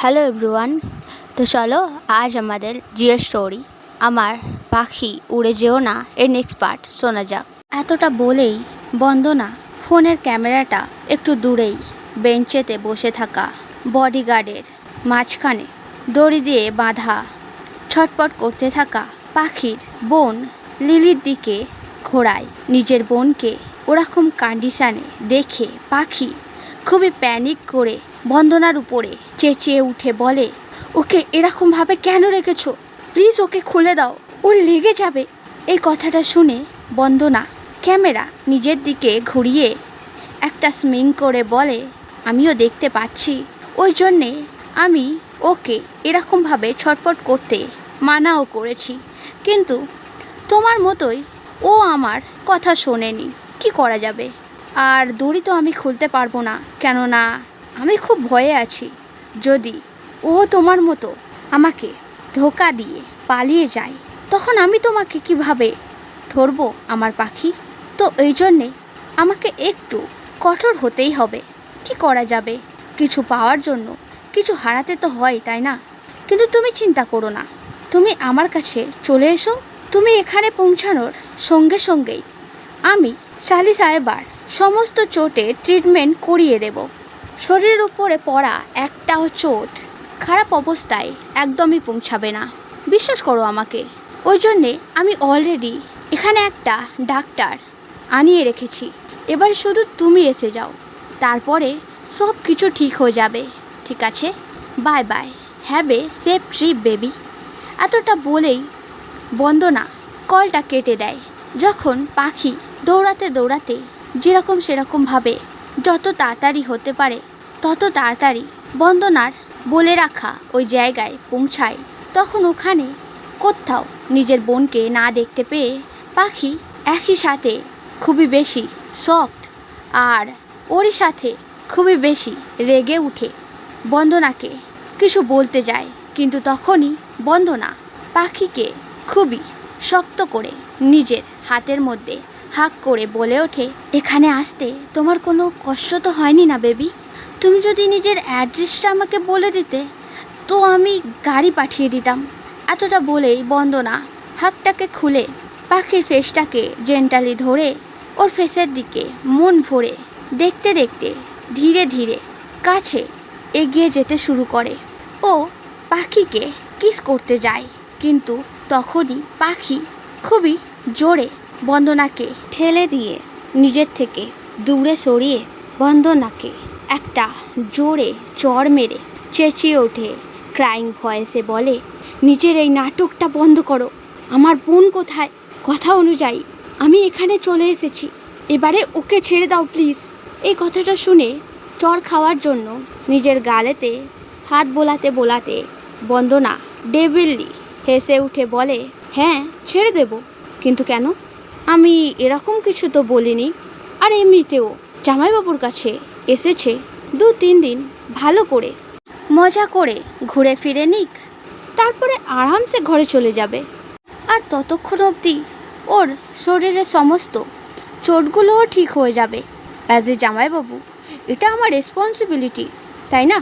Hello everyone. তো চলো আজ আমাদের জিও স্টোরি আমার পাখি উড়ে যেও না এর নেক্সট পার্ট শোনা যাক। এতটা বলেই বন্দনা ফোনের ক্যামেরাটা একটু দূরেই বেঞ্চেতে বসে থাকা বডিগার্ডের মাঝখানে দড়ি দিয়ে বাঁধা ছটপট করতে থাকা পাখির বোন লিলির দিকে ঘোরায়। নিজের বোনকে ওরকম কন্ডিশনে দেখে পাখি খুবই প্যানিক করে বন্দনার উপরে চেঁচিয়ে উঠে বলে, ওকে এরকমভাবে কেন রেখেছো? প্লিজ ওকে খুলে দাও, ওর লেগে যাবে। এই কথাটা শুনে বন্দনা ক্যামেরা নিজের দিকে ঘুরিয়ে একটা স্মিং করে বলে, আমিও দেখতে পাচ্ছি, ওই জন্যে আমি ওকে এরকমভাবে ছটপট করতে মানাও করেছি, কিন্তু তোমার মতোই ও আমার কথা শোনেনি। কি করা যাবে? আর দড়ি তো আমি খুলতে পারবো না, কেননা আমি খুব ভয়ে আছি। যদি ও তোমার মতো আমাকে ধোকা দিয়ে পালিয়ে যায়, তখন আমি তোমাকে কিভাবে ধরবো আমার পাখি? তো এই জন্যে আমাকে একটু কঠোর হতেই হবে। কি করা যাবে? কিছু পাওয়ার জন্য কিছু হারাতে তো হয়, তাই না? কিন্তু তুমি চিন্তা করো না, তুমি আমার কাছে চলে এসো। তুমি এখানে পৌঁছানোর সঙ্গে সঙ্গেই আমি সালি সাহেবার সমস্ত চোটের ট্রিটমেন্ট করিয়ে দেব। শরীরের উপরে পড়া একটাও চোট খারাপ অবস্থায় একদমই পৌঁছাবে না, বিশ্বাস করো আমাকে। ওই জন্যে আমি অলরেডি এখানে একটা ডাক্তার আনিয়ে রেখেছি। এবার শুধু তুমি এসে যাও, তারপরে সব কিছু ঠিক হয়ে যাবে। ঠিক আছে? Bye bye, have a safe trip baby. এতটা বলেই বন্দনা কলটা কেটে দেয়। যখন পাখি দৌড়াতে দৌড়াতে যেরকম সেরকমভাবে যত তাড়াতাড়ি হতে পারে তত তাড়াতাড়ি বন্দনার বলে রাখা ওই জায়গায় পৌঁছায়, তখন ওখানে কোথাও নিজের বোনকে না দেখতে পেয়ে পাখি একই সাথে খুবই বেশি শকড আর ওরই সাথে খুবই বেশি রেগে উঠে বন্দনাকে কিছু বলতে যায়। কিন্তু তখনই বন্দনা পাখিকে খুবই শক্ত করে নিজের হাতের মধ্যে হাক করে বলে ওঠে, এখানে আসতে তোমার কোনো কষ্ট তো হয়নি না বেবি? তুমি যদি নিজের অ্যাড্রেসটা আমাকে বলে দিতে, তো আমি গাড়ি পাঠিয়ে দিতাম। এতটা বলেই বন্দনা হাকটাকে খুলে পাখির ফেসটাকে জেন্টালি ধরে ওর ফেসের দিকে মন ভরে দেখতে দেখতে ধীরে ধীরে কাছে এগিয়ে যেতে শুরু করে। ও পাখিকে কিস করতে যায়, কিন্তু তখনই পাখি খুবই জোরে বন্দনাকে ঠেলে দিয়ে নিজের থেকে দূরে সরিয়ে বন্দনাকে একটা জোরে চড় মেরে চেঁচিয়ে ওঠে ক্রাইং ভয়েসে বলে, নিজের এই নাটকটা বন্ধ করো। আমার বোন কোথায়? কথা অনুযায়ী আমি এখানে চলে এসেছি, এবারে ওকে ছেড়ে দাও প্লিজ। এই কথাটা শুনে চড় খাওয়ার জন্য নিজের গালেতে হাত বোলাতে বোলাতে বন্দনা ডেভিললি হেসে উঠে বলে, হ্যাঁ ছেড়ে দেব, কিন্তু কেন? আমি এরকম কিছু তো বলিনি। আর এমনিতেও জামাইবাবুর কাছে এসেছে, 2-3 দিন ভালো করে মজা করে ঘুরে ফিরে নিক, তারপরে আরামসে ঘরে চলে যাবে। আর ততক্ষণ অবধি ওর শরীরের সমস্ত চোটগুলোও ঠিক হয়ে যাবে। অ্যাজ এ জামাইবাবু এটা আমার রেসপন্সিবিলিটি, তাই না?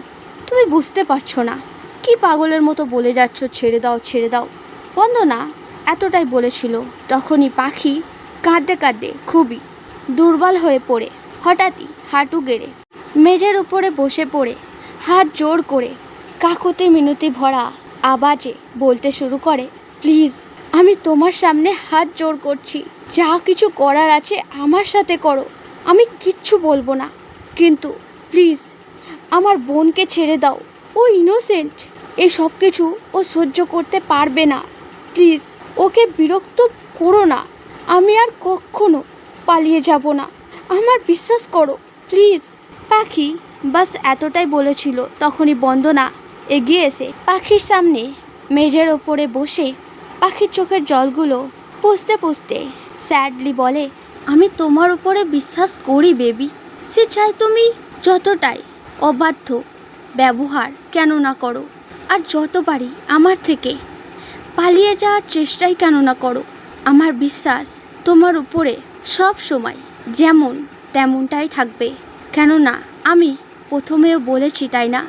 তুমি বুঝতে পারছো না, কি পাগলের মতো বলে যাচ্ছ ছেড়ে দাও ছেড়ে দাও। বন্দনা এতটাই বলেছিল, তখনই পাখি কাঁদতে কাঁদতে খুবই দুর্বল হয়ে পড়ে হঠাৎই হাঁটু গেড়ে মেঝের উপরে বসে পড়ে হাত জোর করে কাকুতি মিনতি ভরা আওয়াজে বলতে শুরু করে, প্লিজ আমি তোমার সামনে হাত জোর করছি, যা কিছু করার আছে আমার সাথে করো, আমি কিচ্ছু বলবো না, কিন্তু প্লিজ আমার বোনকে ছেড়ে দাও, ও ইনোসেন্ট, এই সব কিছু ও সহ্য করতে পারবে না, প্লিজ ওকে বিরক্ত করো না, আমি আর কখনো পালিয়ে যাব না, আমার বিশ্বাস করো প্লিজ। পাখি বাস এতটাই বলেছিল, তখনই বন্দনা এগিয়ে এসে পাখির সামনে মেঝের ওপরে বসে পাখির চোখের জলগুলো পুষতে পুষতে স্যাডলি বলে, আমি তোমার উপরে বিশ্বাস করি বেবি, সে চাই তুমি যতটাই অবাধ্য ব্যবহার কেন না করো, আর যতবারই আমার থেকে পালিয়ে যাওয়ার চেষ্টাই কেন না করো, আমার বিশ্বাস তোমার উপরে সব সময় যেমন তেমনটাই থাকবে। কেননা আমি প্রথমেও বলেছি, তাই না,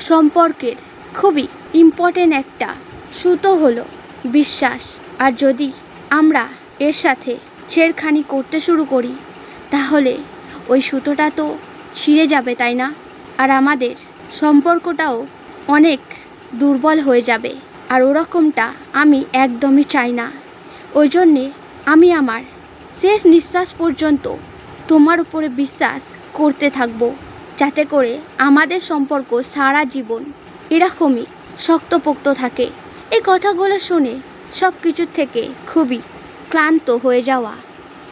সম্পর্কের খুবই ইম্পর্টেন্ট একটা সুতো হলো বিশ্বাস। আর যদি আমরা এর সাথে ছেড়খানি করতে শুরু করি তাহলে ওই সুতোটা তো ছিঁড়ে যাবে, তাই না? আর আমাদের সম্পর্কটাও অনেক দুর্বল হয়ে যাবে। আর ওরকমটা আমি একদমই চাই না। ওই জন্যে আমি আমার শেষ নিঃশ্বাস পর্যন্ত তোমার উপরে বিশ্বাস করতে থাকবো, যাতে করে আমাদের সম্পর্ক সারা জীবন এরকমই শক্তপোক্ত থাকে। এই কথাগুলো শুনে সব কিছুর থেকে খুবই ক্লান্ত হয়ে যাওয়া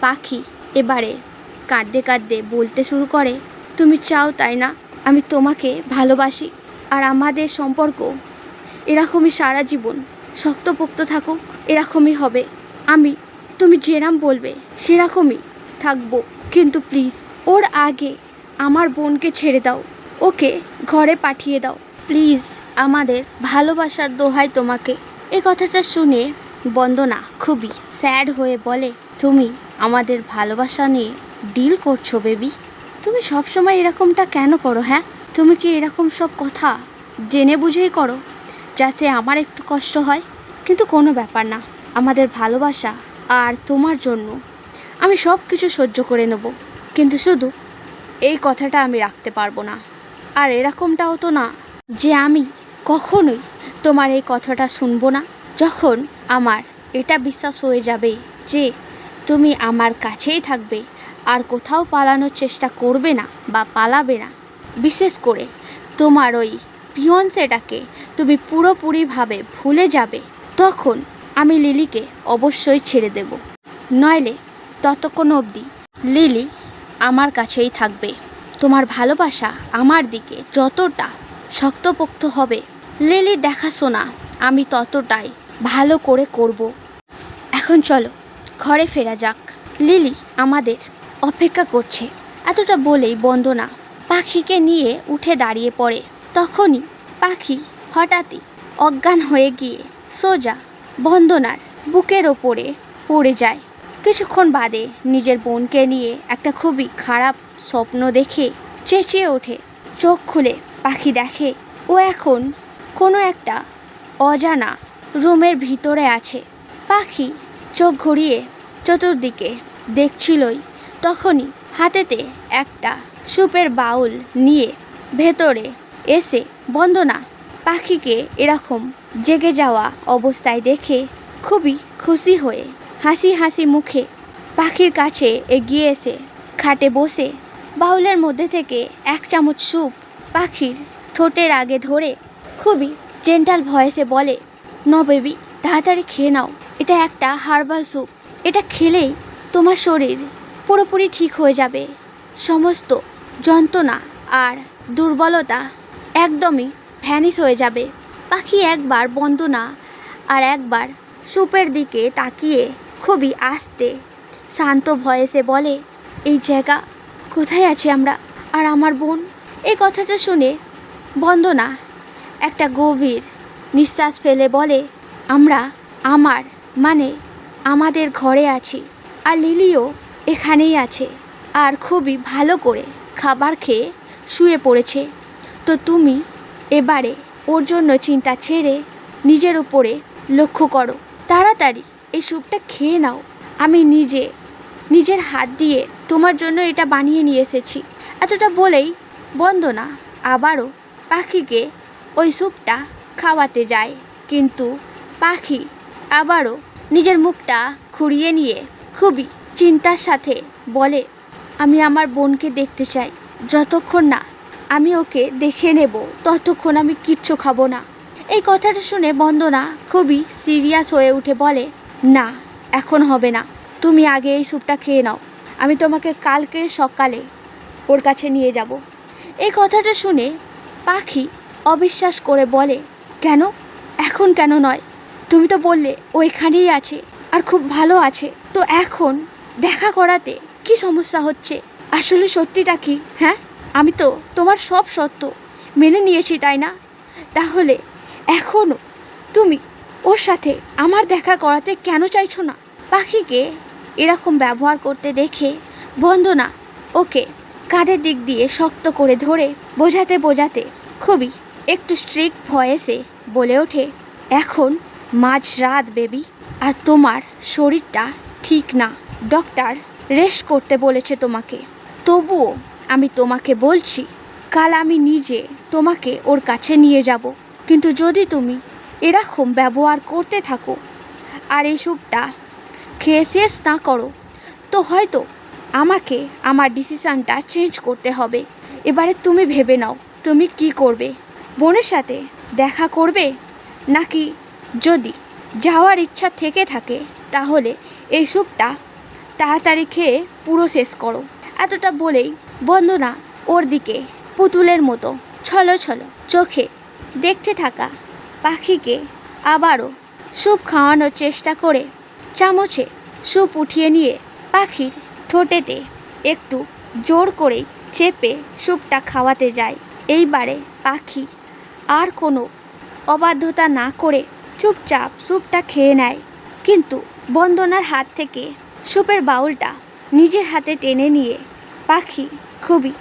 পাখি এবারে কাঁদতে কাঁদতে বলতে শুরু করে, তুমি চাও তাই না আমি তোমাকে ভালোবাসি, আর আমাদের সম্পর্ক এরকমই সারা জীবন শক্তপোক্ত থাকুক, এরকমই হবে। আমি তুমি যেরম বলবে সেরকমই থাকবো, কিন্তু প্লিজ ওর আগে আমার বোনকে ছেড়ে দাও, ওকে ঘরে পাঠিয়ে দাও প্লিজ, আমাদের ভালোবাসার দোহাই তোমাকে। এই কথাটা শুনে বন্দনা খুবই স্যাড হয়ে বলে, তুমি আমাদের ভালোবাসা নিয়ে ডিল করছো বেবি? তুমি সবসময় এরকমটা কেন করো? হ্যাঁ, তুমি কি এরকম সব কথা জেনে বুঝেই করো যাতে আমার একটু কষ্ট হয়? কিন্তু কোনো ব্যাপার না, আমাদের ভালোবাসা আর তোমার জন্য আমি সব কিছু সহ্য করে নেব, কিন্তু শুধু এই কথাটা আমি রাখতে পারবো না। আর এরকমটাও তো না যে আমি কখনোই তোমার এই কথাটা শুনবো না। যখন আমার এটা বিশ্বাস হয়ে যাবে যে তুমি আমার কাছেই থাকবে আর কোথাও পালানোর চেষ্টা করবে না বা পালাবে না, বিশেষ করে তোমার ওই ফিয়ন্সেটাকে তুমি পুরোপুরিভাবে ভুলে যাবে, তখন আমি লিলিকে অবশ্যই ছেড়ে দেব। নইলে ততক্ষণ অবধি লিলি আমার কাছেই থাকবে। তোমার ভালোবাসা আমার দিকে যতটা শক্তপোক্ত হবে, লিলির দেখাশোনা আমি ততটাই ভালো করে করব। এখন চলো ঘরে ফেরা যাক, লিলি আমাদের অপেক্ষা করছে। এতটা বলেই বন্দনা পাখিকে নিয়ে উঠে দাঁড়িয়ে পড়ে। তখনই পাখি হঠাৎই অজ্ঞান হয়ে গিয়ে সোজা বন্দনার বুকের ওপরে পড়ে যায়। কিছুক্ষণ বাদে নিজের বোনকে নিয়ে একটা খুবই খারাপ স্বপ্ন দেখে চেঁচিয়ে ওঠে। চোখ খুলে পাখি দেখে ও এখন কোনো একটা অজানা রুমের ভিতরে আছে। পাখি চোখ ঘুরিয়ে চতুর্দিকে দেখছিলই, তখনই হাতেতে একটা স্যুপের বাউল নিয়ে ভেতরে এসে বন্দনা পাখিকে এরকম জেগে যাওয়া অবস্থায় দেখে খুবই খুশি হয়ে হাসি হাসি মুখে পাখির কাছে এগিয়ে এসে খাটে বসে বাউলের মধ্যে থেকে এক চামচ স্যুপ পাখির ঠোঁটের আগে ধরে খুবই জেন্টাল ভয়েসে বলে, ন বেবি, তাড়াতাড়ি খেয়ে নাও, এটা একটা হার্বাল স্যুপ, এটা খেলেই তোমার শরীর পুরোপুরি ঠিক হয়ে যাবে, সমস্ত যন্ত্রণা আর দুর্বলতা একদমই ভ্যানিশ হয়ে যাবে। পাখি একবার বন্দনা আর একবার স্যুপের দিকে তাকিয়ে খুবই আস্তে শান্ত ভয়েসে বলে, এই জায়গা কোথায় আছি আমরা আর আমার বোন? এই কথাটা শুনে বন্দনা একটা গভীর নিঃশ্বাস ফেলে বলে, আমরা আমাদের ঘরে আছি, আর লিলিও এখানেই আছে, আর খুবই ভালো করে খাবার খেয়ে শুয়ে পড়েছে। তো তুমি এবারে ওর জন্য চিন্তা ছেড়ে নিজের উপরে লক্ষ্য করো, তাড়াতাড়ি এই স্যুপটা খেয়ে নাও, আমি নিজের হাত দিয়ে তোমার জন্য এটা বানিয়ে নিয়ে এসেছি। এতটা বলেই বন্দনা আবারও পাখিকে ওই স্যুপটা খাওয়াতে যায়, কিন্তু পাখি আবারও নিজের মুখটা ঘুরিয়ে নিয়ে খুবই চিন্তার সাথে বলে, আমি আমার বোনকে দেখতে চাই, যতক্ষণ না আমি ওকে দেখে নেব ততক্ষণ আমি কিচ্ছু খাবো না। এই কথাটা শুনে বন্দনা খুবই সিরিয়াস হয়ে উঠে বলে, না এখন হবে না, তুমি আগে এই স্যুপটা খেয়ে নাও, আমি তোমাকে কালকে সকালে ওর কাছে নিয়ে যাব। এই কথাটা শুনে পাখি অবিশ্বাস করে বলে, কেন এখন কেন নয়? তুমি তো বললে ও এখানেই আছে আর খুব ভালো আছে, তো এখন দেখা করাতে কি সমস্যা হচ্ছে? আসলে সত্যিটা কি? হ্যাঁ, আমি তো তোমার সব সত্য মেনে নিয়েছি, তাই না? তাহলে এখনও তুমি ওর সাথে আমার দেখা করাতে কেন চাইছো না? পাখিকে এরকম ব্যবহার করতে দেখে বন্দনা ওকে কাঁধের দিক দিয়ে শক্ত করে ধরে বোঝাতে খুবই একটু স্ট্রিক্ট ভয়েসে বলে ওঠে, এখন মাঝরাত বেবি, আর তোমার শরীরটা ঠিক না। ডক্টর রেস্ট করতে বলেছে তোমাকে। তবুও আমি তোমাকে বলছি, কাল আমি নিজে তোমাকে ওর কাছে নিয়ে যাব। কিন্তু যদি তুমি এরকম ব্যবহার করতে থাকো আর এই স্যুপটা খেয়ে শেষ না করো, তো হয়তো আমাকে আমার ডিসিশানটা চেঞ্জ করতে হবে। এবারে তুমি ভেবে নাও, তুমি কি করবে? বোনের সাথে দেখা করবে, নাকি যদি যাওয়ার ইচ্ছা থেকে থাকে তাহলে এই স্যুপটা তাড়াতাড়ি খেয়ে পুরো শেষ করো। এতটা বলেই বন্দনা ওর দিকে পুতুলের মতো ছলো ছলো চোখে দেখতে থাকা পাখিকে আবারও স্যুপ খাওয়ানোর চেষ্টা করে চামচে স্যুপ উঠিয়ে নিয়ে পাখির ঠোঁটেতে একটু জোর করেই চেপে স্যুপটা খাওয়াতে যায়। এইবারে পাখি আর কোনো অবাধ্যতা না করে চুপচাপ স্যুপটা খেয়ে নেয়। কিন্তু বন্দনার হাত থেকে স্যুপের বাউলটা নিজের হাতে টেনে নিয়ে পাখি খুবই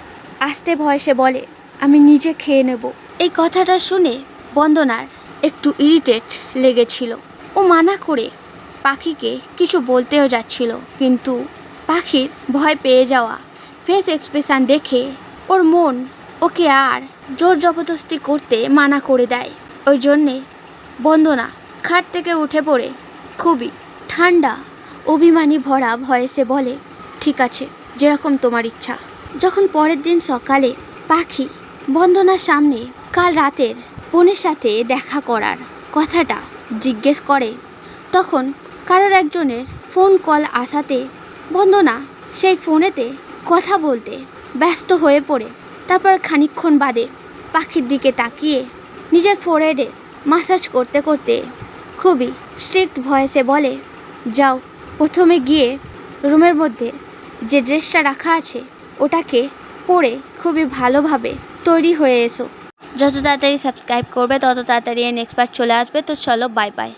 আস্তে ভয়েসে বলে, আমি নিজে খেয়ে নেব। এই কথাটা শুনে বন্দনার একটু ইরিটেট লেগেছিল। ও মানা করে পাখিকে কিছু বলতেও যাচ্ছিল, কিন্তু পাখির ভয় পেয়ে যাওয়া ফেস এক্সপ্রেশন দেখে ওর মন ওকে আর জোর জবরদস্তি করতে মানা করে দেয়। ওই জন্যে বন্দনা খাট থেকে উঠে পড়ে খুবই ঠান্ডা অভিমানী ভরা ভয়েসে বলে, ঠিক আছে, যেরকম তোমার ইচ্ছা। যখন পরের দিন সকালে পাখি বন্দনার সামনে কাল রাতের বোনের সাথে দেখা করার কথাটা জিজ্ঞেস করে, তখন কারোর একজনের ফোন কল আসাতে বন্দনা সেই ফোনেতে কথা বলতে ব্যস্ত হয়ে পড়ে। তারপর খানিকক্ষণ বাদে পাখির দিকে তাকিয়ে নিজের ফোরহেডে মাসাজ করতে করতে খুবই স্ট্রিক্ট ভয়েসে বলে, যাও, প্রথমে গিয়ে রুমের মধ্যে যে ড্রেসটা রাখা আছে ওটাকে পরে খুবই ভালোভাবে তৈরি হয়ে এসো। যত তাড়াতাড়ি সাবস্ক্রাইব করবে তত তাড়াতাড়ি নেক্সট পার্ট চলে আসবে। তো চলো, বাই বাই।